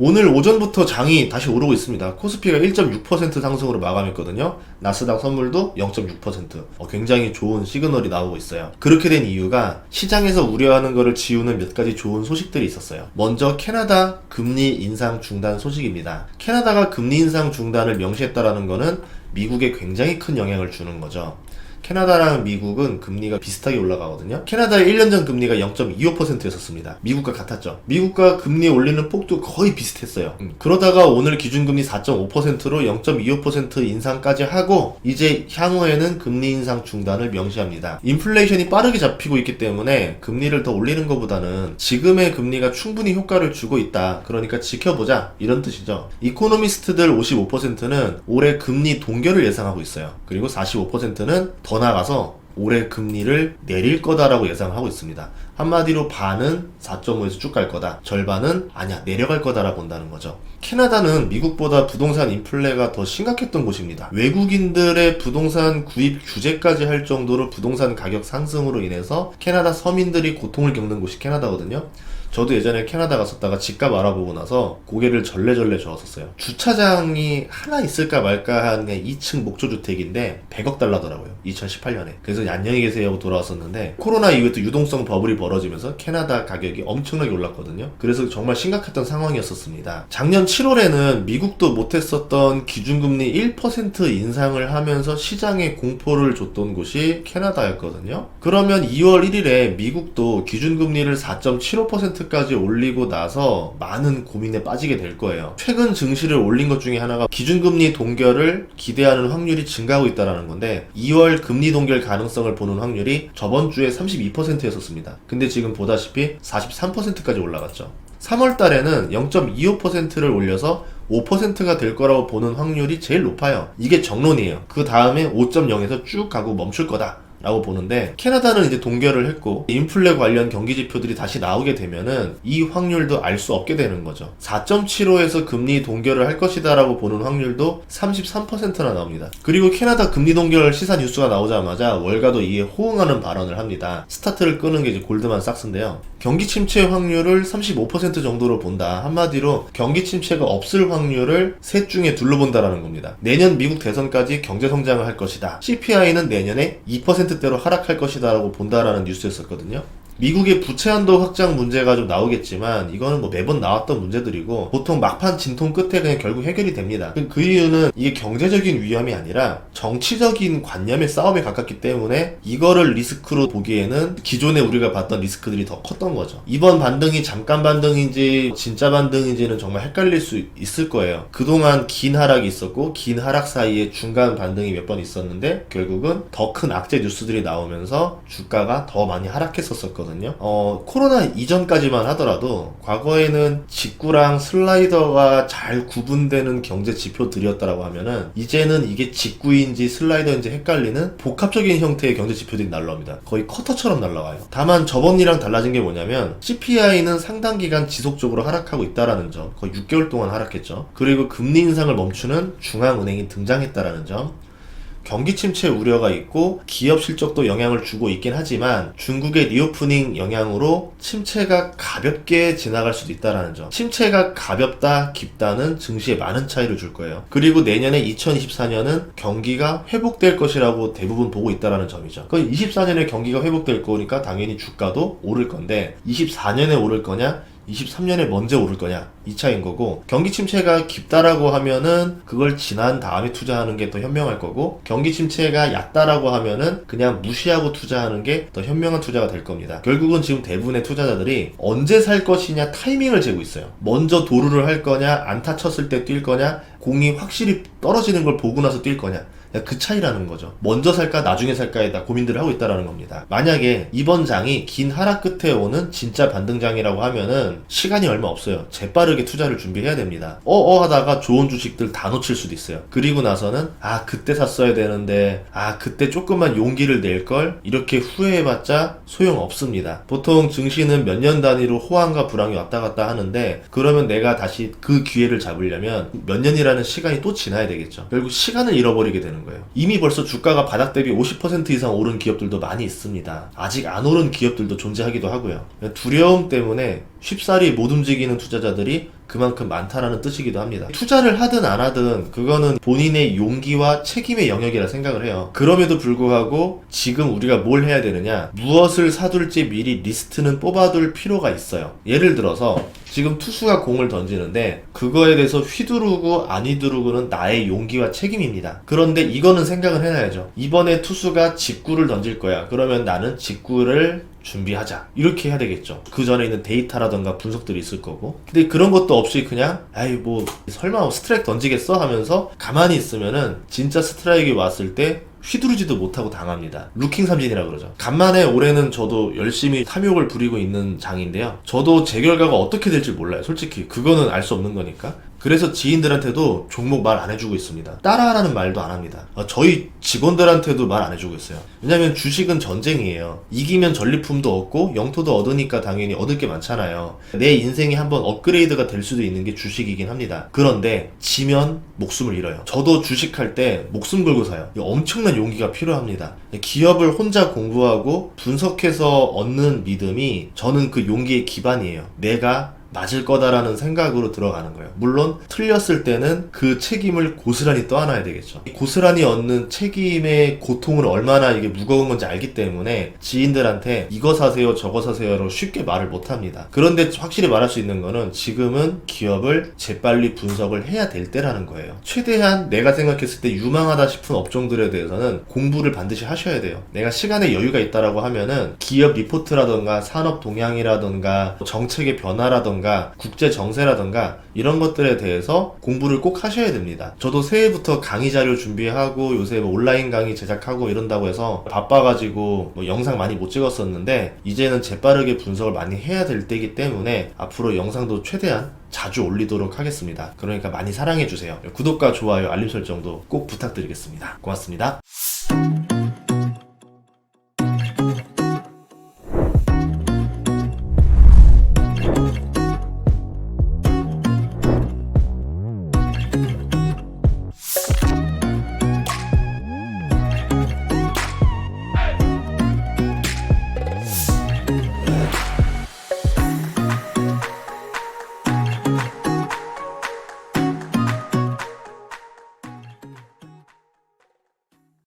오늘 오전부터 장이 다시 오르고 있습니다. 코스피가 1.6% 상승으로 마감했거든요. 나스닥 선물도 0.6%. 굉장히 좋은 시그널이 나오고 있어요. 그렇게 된 이유가 시장에서 우려하는 것을 지우는 몇 가지 좋은 소식들이 있었어요. 먼저 캐나다 금리 인상 중단 소식입니다. 캐나다가 금리 인상 중단을 명시했다라는 것은 미국에 굉장히 큰 영향을 주는 거죠. 캐나다랑 미국은 금리가 비슷하게 올라가거든요. 캐나다의 1년 전 금리가 0.25%였었습니다. 미국과 같았죠. 미국과 금리 올리는 폭도 거의 비슷했어요. 그러다가 오늘 기준금리 4.5%로 0.25% 인상까지 하고 이제 향후에는 금리 인상 중단을 명시합니다. 인플레이션이 빠르게 잡히고 있기 때문에 금리를 더 올리는 것보다는 지금의 금리가 충분히 효과를 주고 있다. 그러니까 지켜보자. 이런 뜻이죠. 이코노미스트들 55%는 올해 금리 동결을 예상하고 있어요. 그리고 45%는 더 나가서 올해 금리를 내릴 거다라고 예상하고 있습니다. 한마디로 반은 4.5에서 쭉 갈 거다. 절반은 아니야 내려갈 거다라고 본다는 거죠. 캐나다는 미국보다 부동산 인플레가 더 심각했던 곳입니다. 외국인들의 부동산 구입 규제까지 할 정도로 부동산 가격 상승으로 인해서 캐나다 서민들이 고통을 겪는 곳이 캐나다거든요. 저도 예전에 캐나다 갔었다가 집값 알아보고 나서 고개를 절레절레 저었었어요. 주차장이 하나 있을까 말까 하는 2층 목조주택인데 100억 달러더라고요. 2018년에. 그래서 안녕히 계세요 하고 돌아왔었는데 코로나 이후에 또 유동성 버블이 벌어지면서 캐나다 가격이 엄청나게 올랐거든요. 그래서 정말 심각했던 상황이었었습니다. 작년 7월에는 미국도 못했었던 기준금리 1% 인상을 하면서 시장에 공포를 줬던 곳이 캐나다였거든요. 그러면 2월 1일에 미국도 기준금리를 4.75%까지 올리고 나서 많은 고민에 빠지게 될 거예요. 최근 증시를 올린 것 중에 하나가 기준금리 동결을 기대하는 확률이 증가하고 있다는 건데 2월 금리 동결 가능성을 보는 확률이 저번 주에 32%였었습니다. 근데 지금 보다시피 43%까지 올라갔죠. 3월 달에는 0.25%를 올려서 5%가 될 거라고 보는 확률이 제일 높아요. 이게 정론이에요. 그 다음에 5.0에서 쭉 가고 멈출 거다 라고 보는데 캐나다는 이제 동결을 했고 인플레 관련 경기 지표들이 다시 나오게 되면은 이 확률도 알 수 없게 되는 거죠. 4.75에서 금리 동결을 할 것이다 라고 보는 확률도 33%나 나옵니다. 그리고 캐나다 금리 동결 시사 뉴스가 나오자마자 월가도 이에 호응하는 발언을 합니다. 스타트를 끄는 게 이제 골드만삭스인데요. 경기 침체 확률을 35% 정도로 본다. 한마디로 경기 침체가 없을 확률을 셋 중에 둘로 본다라는 겁니다. 내년 미국 대선까지 경제 성장을 할 것이다. CPI는 내년에 2%대로 하락할 것이다 라고 본다라는 뉴스였었거든요. 미국의 부채 한도 확장 문제가 좀 나오겠지만 이거는 뭐 매번 나왔던 문제들이고 보통 막판 진통 끝에 그냥 결국 해결이 됩니다. 그 이유는 이게 경제적인 위험이 아니라 정치적인 관념의 싸움에 가깝기 때문에 이거를 리스크로 보기에는 기존에 우리가 봤던 리스크들이 더 컸던 거죠. 이번 반등이 잠깐 반등인지 진짜 반등인지는 정말 헷갈릴 수 있을 거예요. 그동안 긴 하락이 있었고 긴 하락 사이에 중간 반등이 몇 번 있었는데 결국은 더 큰 악재 뉴스들이 나오면서 주가가 더 많이 하락했었거든요. 코로나 이전까지만 하더라도 과거에는 직구랑 슬라이더가 잘 구분되는 경제 지표들이었다라고 하면은 이제는 이게 직구인지 슬라이더인지 헷갈리는 복합적인 형태의 경제 지표들이 날라옵니다. 거의 커터처럼 날라와요. 다만 저번이랑 달라진 게 뭐냐면 CPI는 상당 기간 지속적으로 하락하고 있다라는 점, 거의 6개월 동안 하락했죠. 그리고 금리 인상을 멈추는 중앙은행이 등장했다라는 점, 경기 침체 우려가 있고 기업 실적도 영향을 주고 있긴 하지만 중국의 리오프닝 영향으로 침체가 가볍게 지나갈 수도 있다는 점. 침체가 가볍다, 깊다는 증시에 많은 차이를 줄 거예요. 그리고 내년에 2024년은 경기가 회복될 것이라고 대부분 보고 있다는 점이죠. 그 24년에 경기가 회복될 거니까 당연히 주가도 오를 건데 24년에 오를 거냐? 23년에 먼저 오를 거냐 이 차이인 거고, 경기 침체가 깊다라고 하면은 그걸 지난 다음에 투자하는 게 더 현명할 거고, 경기 침체가 얕다라고 하면은 그냥 무시하고 투자하는 게 더 현명한 투자가 될 겁니다. 결국은 지금 대부분의 투자자들이 언제 살 것이냐 타이밍을 재고 있어요. 먼저 도루를 할 거냐, 안타 쳤을 때 뛸 거냐, 공이 확실히 떨어지는 걸 보고 나서 뛸 거냐, 그 차이라는 거죠. 먼저 살까 나중에 살까에 다 고민들을 하고 있다는 겁니다. 만약에 이번 장이 긴 하락 끝에 오는 진짜 반등장이라고 하면은 시간이 얼마 없어요. 재빠르게 투자를 준비해야 됩니다. 하다가 좋은 주식들 다 놓칠 수도 있어요. 그리고 나서는 그때 샀어야 되는데 그때 조금만 용기를 낼걸, 이렇게 후회해봤자 소용없습니다. 보통 증시는 몇 년 단위로 호황과 불황이 왔다 갔다 하는데, 그러면 내가 다시 그 기회를 잡으려면 몇 년이라는 시간이 또 지나야 되겠죠. 결국 시간을 잃어버리게 되는 거예요. 이미 벌써 주가가 바닥 대비 50% 이상 오른 기업들도 많이 있습니다. 아직 안 오른 기업들도 존재하기도 하고요. 두려움 때문에 쉽사리 못 움직이는 투자자들이 그만큼 많다라는 뜻이기도 합니다. 투자를 하든 안 하든 그거는 본인의 용기와 책임의 영역이라 생각을 해요. 그럼에도 불구하고 지금 우리가 뭘 해야 되느냐, 무엇을 사둘지 미리 리스트는 뽑아둘 필요가 있어요. 예를 들어서 지금 투수가 공을 던지는데 그거에 대해서 휘두르고 안 휘두르고는 나의 용기와 책임입니다. 그런데 이거는 생각을 해놔야죠. 이번에 투수가 직구를 던질 거야. 그러면 나는 직구를 준비하자. 이렇게 해야 되겠죠. 그 전에 있는 데이터라던가 분석들이 있을 거고. 근데 그런 것도 없이 그냥 아이 뭐 설마 스트라이크 던지겠어 하면서 가만히 있으면은 진짜 스트라이크가 왔을 때 휘두르지도 못하고 당합니다. 루킹 삼진이라 그러죠. 간만에 올해는 저도 열심히 탐욕을 부리고 있는 장인데요. 저도 제 결과가 어떻게 될지 몰라요. 솔직히 그거는 알 수 없는 거니까. 그래서 지인들한테도 종목 말 안 해주고 있습니다. 따라하라는 말도 안 합니다. 저희 직원들한테도 말 안 해주고 있어요. 왜냐면 주식은 전쟁이에요. 이기면 전리품도 얻고 영토도 얻으니까 당연히 얻을 게 많잖아요. 내 인생이 한번 업그레이드가 될 수도 있는 게 주식이긴 합니다. 그런데 지면 목숨을 잃어요. 저도 주식할 때 목숨 걸고 사요. 엄청난 용기가 필요합니다. 기업을 혼자 공부하고 분석해서 얻는 믿음이 저는 그 용기의 기반이에요. 내가 맞을 거다라는 생각으로 들어가는 거예요. 물론 틀렸을 때는 그 책임을 고스란히 떠안아야 되겠죠. 고스란히 얻는 책임의 고통은 얼마나 이게 무거운 건지 알기 때문에 지인들한테 이거 사세요 저거 사세요로 쉽게 말을 못합니다. 그런데 확실히 말할 수 있는 거는 지금은 기업을 재빨리 분석을 해야 될 때라는 거예요. 최대한 내가 생각했을 때 유망하다 싶은 업종들에 대해서는 공부를 반드시 하셔야 돼요. 내가 시간에 여유가 있다라고 하면은 기업 리포트라던가 산업 동향이라던가 정책의 변화라던가 국제 정세라던가 이런 것들에 대해서 공부를 꼭 하셔야 됩니다. 저도 새해부터 강의 자료 준비하고 요새 뭐 온라인 강의 제작하고 이런다고 해서 바빠가지고 뭐 영상 많이 못 찍었었는데 이제는 재빠르게 분석을 많이 해야 될 때이기 때문에 앞으로 영상도 최대한 자주 올리도록 하겠습니다. 그러니까 많이 사랑해주세요. 구독과 좋아요, 알림 설정도 꼭 부탁드리겠습니다. 고맙습니다.